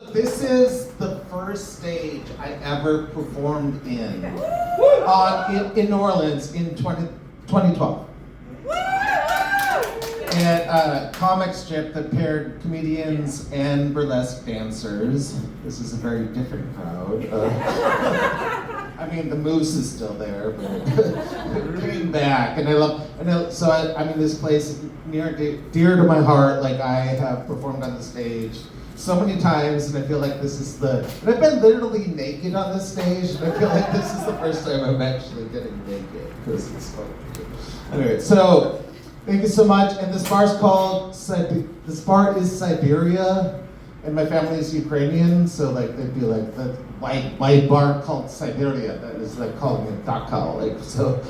This is the first stage I ever performed in New Orleans in 2012. And a comic strip that paired comedians and burlesque dancers. This is a very different crowd. I mean, the moose is still there, but it came back, and this place is dear to my heart. Like, I have performed on the stage so many times, and I feel like this is and I've been literally naked on this stage, and I feel like this is the first time I'm actually getting naked, because it's fun. Anyway, so, thank you so much, and this bar is Siberia, and my family is Ukrainian, so like, they'd be like, the white bar called Siberia, that is like calling it Dachau, like, so,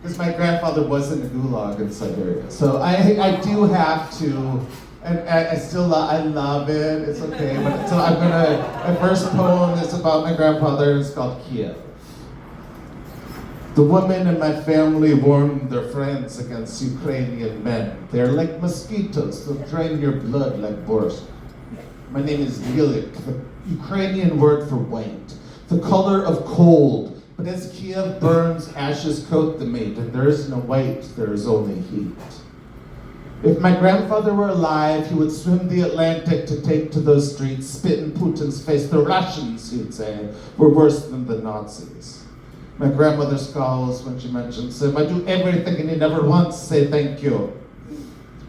because my grandfather was in the gulag in Siberia, so I do have to. And I love it, it's okay, but so my first poem is about my grandfather, it's called Kiev. The women in my family warn their friends against Ukrainian men. They're like mosquitoes, they'll drain your blood like borscht. My name is Bilyk, the Ukrainian word for white, the color of cold. But as Kiev burns, ashes coat the meat, and there is no white, there is only heat. If my grandfather were alive, he would swim the Atlantic to take to those streets, spit in Putin's face. The Russians, he'd say, were worse than the Nazis. My grandmother scowls when she mentions him. I do everything and he never once say thank you.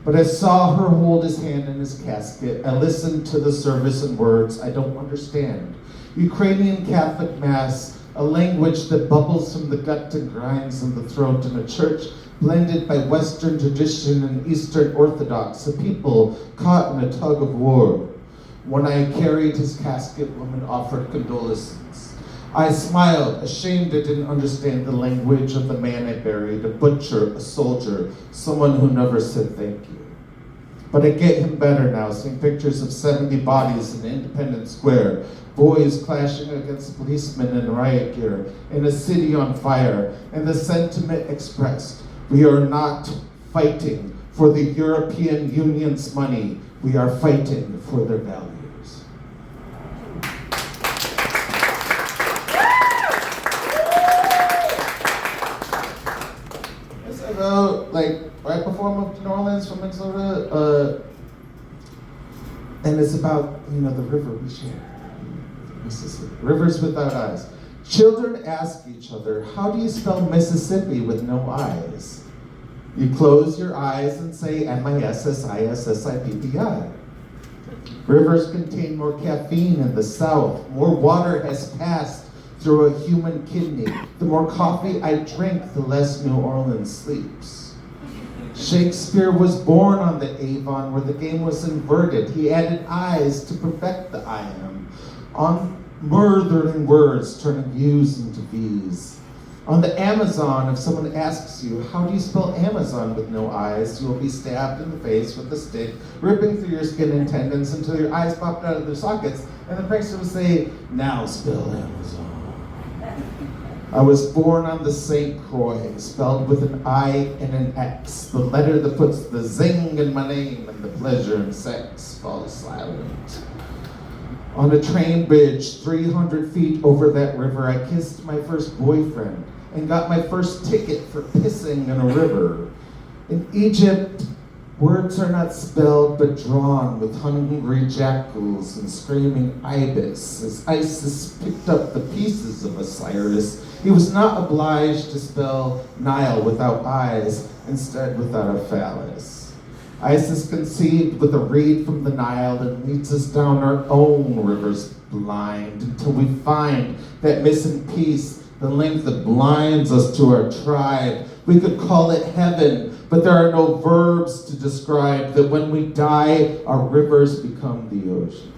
But I saw her hold his hand in his casket. I listened to the service and words I don't understand. Ukrainian Catholic Mass, a language that bubbles from the gut and grinds in the throat, in a church blended by Western tradition and Eastern Orthodox, a people caught in a tug of war. When I carried his casket, women offered condolences. I smiled, ashamed I didn't understand the language of the man I buried, a butcher, a soldier, someone who never said thank you. But I get him better now, seeing pictures of 70 bodies in Independence Square, boys clashing against policemen in riot gear, in a city on fire, and the sentiment expressed. We are not fighting for the European Union's money. We are fighting for their values. I perform up to New Orleans from Minnesota, and it's about, the river we share. Mississippi. Rivers without eyes. Children ask each other, how do you spell Mississippi with no eyes? You close your eyes and say Mississippi. Rivers contain more caffeine in the South. More water has passed through a human kidney. The more coffee I drink, the less New Orleans sleeps. Shakespeare was born on the Avon where the game was inverted. He added eyes to perfect the I am. On murdering words, turning U's into V's. On the Amazon, if someone asks you, how do you spell Amazon with no eyes, you will be stabbed in the face with a stick, ripping through your skin and tendons until your eyes popped out of their sockets, and the prankster will say, now spell Amazon. I was born on the St. Croix, spelled with an I and an X, the letter that puts the zing in my name and the pleasure in sex falls silent. On a train bridge 300 feet over that river, I kissed my first boyfriend and got my first ticket for pissing in a river. In Egypt, words are not spelled but drawn with hungry jackals and screaming ibis. As Isis picked up the pieces of Osiris, he was not obliged to spell Nile without eyes, instead without a phallus. Isis conceived with a reed from the Nile and leads us down our own rivers blind until we find that missing piece, the link that blinds us to our tribe. We could call it heaven, but there are no verbs to describe that when we die, our rivers become the ocean.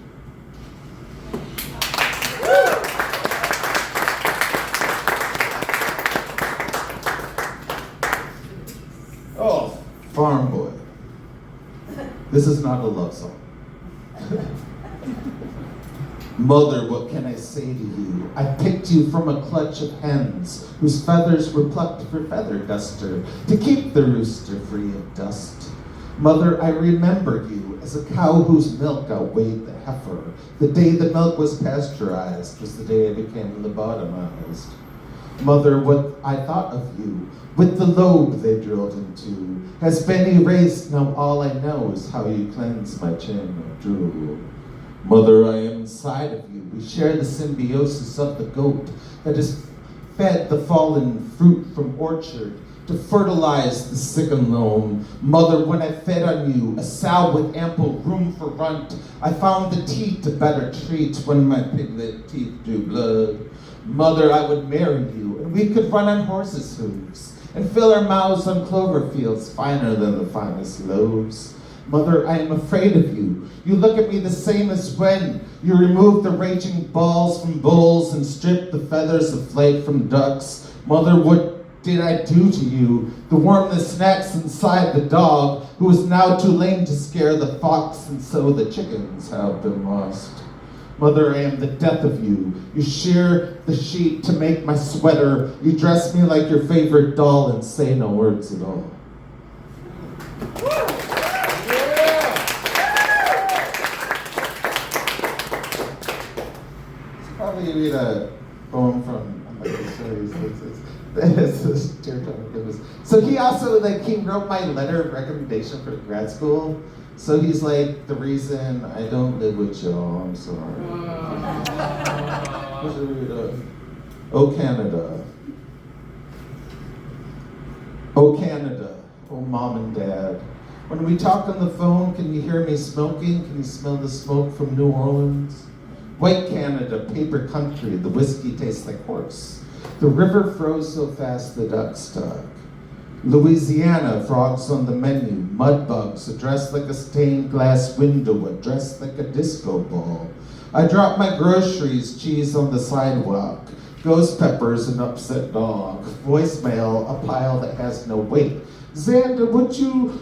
Oh, farm boy. This is not a love song. Mother, what can I say to you? I picked you from a clutch of hens whose feathers were plucked for feather duster to keep the rooster free of dust. Mother, I remember you as a cow whose milk outweighed the heifer. The day the milk was pasteurized was the day I became lobotomized. Mother, what I thought of you, with the lobe they drilled into, has been erased. Now all I know is how you cleanse my chin of drool. Mother, I am inside of you. We share the symbiosis of the goat that has fed the fallen fruit from orchard to fertilize the sickened loam. Mother, when I fed on you, a sow with ample room for runt, I found the teat a better treat when my piglet teeth drew blood. Mother, I would marry you, and we could run on horses' hooves, and fill our mouths on clover fields finer than the finest loaves. Mother, I am afraid of you. You look at me the same as when you removed the raging balls from bulls and stripped the feathers of flight from ducks. Mother, what did I do to you to warm the snacks inside the dog, who is now too lame to scare the fox, and so the chickens have been lost? Mother, I am the death of you. You shear the sheep to make my sweater. You dress me like your favorite doll and say no words at all. Probably read a poem from So he also he wrote my letter of recommendation for grad school. So he's like, the reason I don't live with y'all, I'm sorry. Oh Canada. Oh Canada, oh mom and dad. When we talk on the phone, can you hear me smoking? Can you smell the smoke from New Orleans? White Canada, paper country, the whiskey tastes like horse. The river froze so fast the ducks stuck. Louisiana, frogs on the menu, mud bugs, addressed like a stained glass window, addressed like a disco ball. I drop my groceries, cheese on the sidewalk, ghost peppers, an upset dog, voicemail, a pile that has no weight. Xander, would you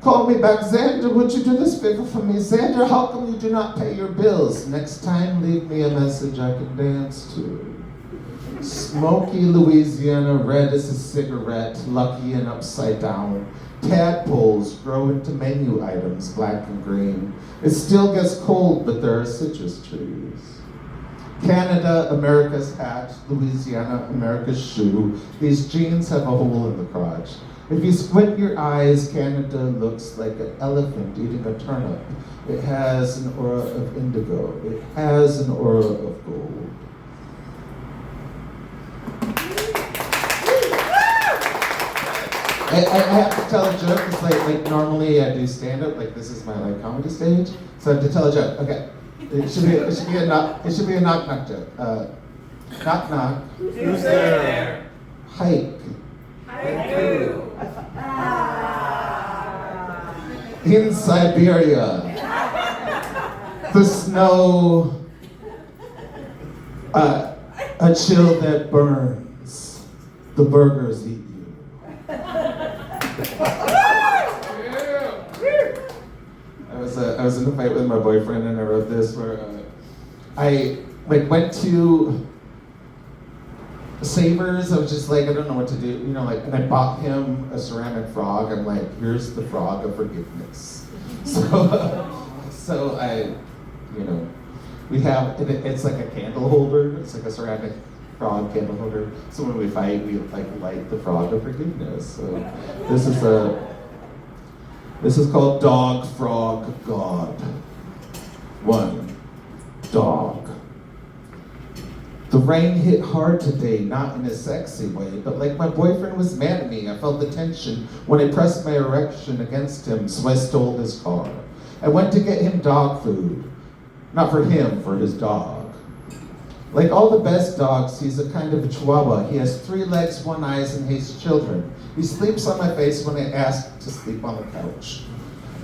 call me back? Xander, would you do this favor for me? Xander, how come you do not pay your bills? Next time, leave me a message I can dance to. Smoky Louisiana, red as a cigarette, lucky and upside down. Tadpoles grow into menu items, black and green. It still gets cold, but there are citrus trees. Canada, America's hat. Louisiana, America's shoe. These jeans have a hole in the crotch. If you squint your eyes, Canada looks like an elephant eating a turnip. It has an aura of indigo. It has an aura of gold. I have to tell a joke, because like normally I do stand-up, like this is my comedy stage, so I have to tell a joke. Okay, it should be a knock knock joke. Knock knock. Who's there? Hike. Haiku. In Siberia, the snow, a chill that burns, the burgers eat you. I was in a fight with my boyfriend, and I wrote this where I went to Savers. I was just I don't know what to do, and I bought him a ceramic frog. I'm like, here's the frog of forgiveness. So I, we have it's like a candle holder. It's like a ceramic frog candle holder. So when we fight, we light the frog of forgiveness. So this is called Dog, Frog, God. 1. Dog. The rain hit hard today, not in a sexy way, but like my boyfriend was mad at me. I felt the tension when I pressed my erection against him, so I stole his car. I went to get him dog food. Not for him, for his dog. Like all the best dogs, he's a kind of a chihuahua. He has 3 legs, 1 eye, and hates children. He sleeps on my face when I ask to sleep on the couch.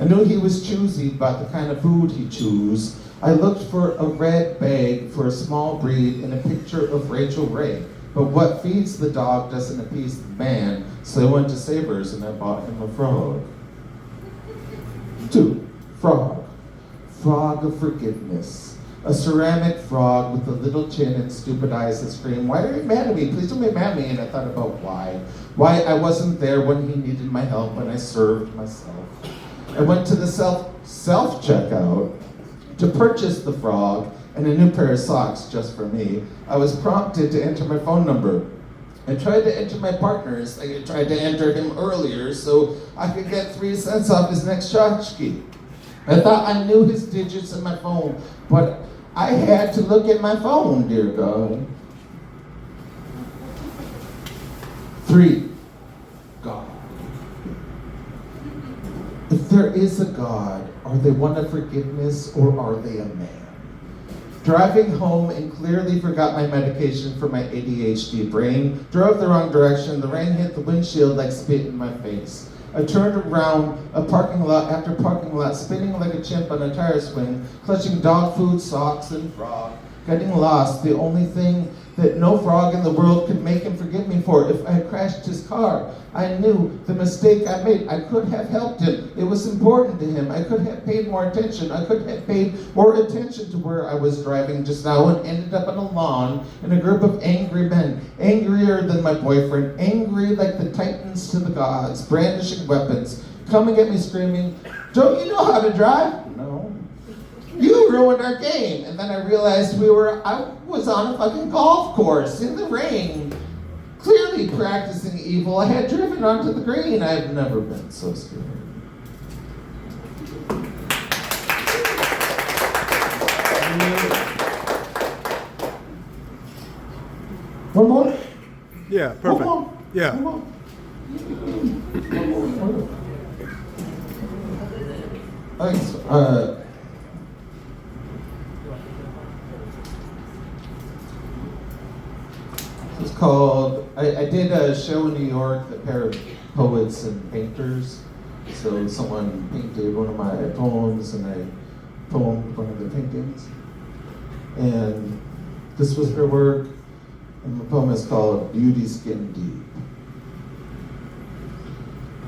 I knew he was choosy about the kind of food he chews. I looked for a red bag for a small breed and a picture of Rachel Ray. But what feeds the dog doesn't appease the man, so I went to Savers and I bought him a frog. 2. Frog. Frog of forgiveness. A ceramic frog with a little chin and stupid eyes that scream, "Why are you mad at me? Please don't be mad at me." And I thought about why. Why I wasn't there when he needed my help when I served myself. I went to the self-checkout to purchase the frog and a new pair of socks just for me. I was prompted to enter my phone number. I tried to enter my partner's. I tried to enter him earlier so I could get 3 cents off his next tchotchke. I thought I knew his digits in my phone, but I had to look at my phone, dear God. 3. God. If there is a God, are they one of forgiveness or are they a man? Driving home and clearly forgot my medication for my ADHD brain, drove the wrong direction, the rain hit the windshield like spit in my face. I turned around a parking lot after parking lot, spinning like a chimp on a tire swing, clutching dog food, socks, and frog. Getting lost, the only thing that no frog in the world could make him forgive me for. If I had crashed his car, I knew the mistake I made. I could have helped him. It was important to him. I could have paid more attention. I could have paid more attention to where I was driving just now and ended up on a lawn in a group of angry men, angrier than my boyfriend, angry like the titans to the gods, brandishing weapons, coming at me screaming, "Don't you know how to drive?" No. "You ruined our game." And then I realized I was on a fucking golf course in the rain, clearly practicing evil. I had driven onto the green. I've never been so scared. One more? Yeah, perfect. One more? Yeah. One more? Thanks. It's called, I did a show in New York, a pair of poets and painters. So someone painted one of my poems and I poemed one of the paintings. And this was her work, and the poem is called Beauty Skin Deep.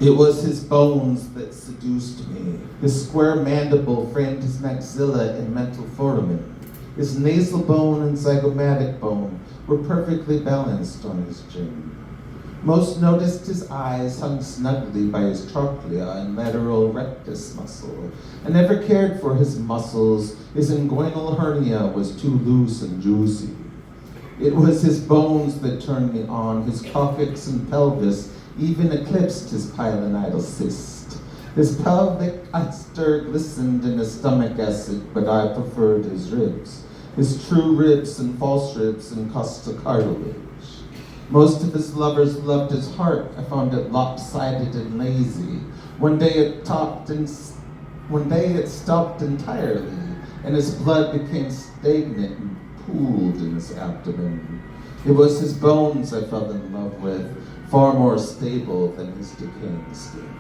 It was his bones that seduced me. His square mandible framed his maxilla in mental foramen. His nasal bone and zygomatic bone were perfectly balanced on his chin. Most noticed his eyes hung snugly by his trochlea and lateral rectus muscle. I never cared for his muscles. His inguinal hernia was too loose and juicy. It was his bones that turned me on. His coccyx and pelvis even eclipsed his pilonidal cyst. His pelvic cluster glistened in his stomach acid, but I preferred his ribs. His true ribs and false ribs and costa cartilage. Most of his lovers loved his heart. I found it lopsided and lazy. One day it stopped entirely, and his blood became stagnant and pooled in his abdomen. It was his bones I fell in love with, far more stable than his decaying skin.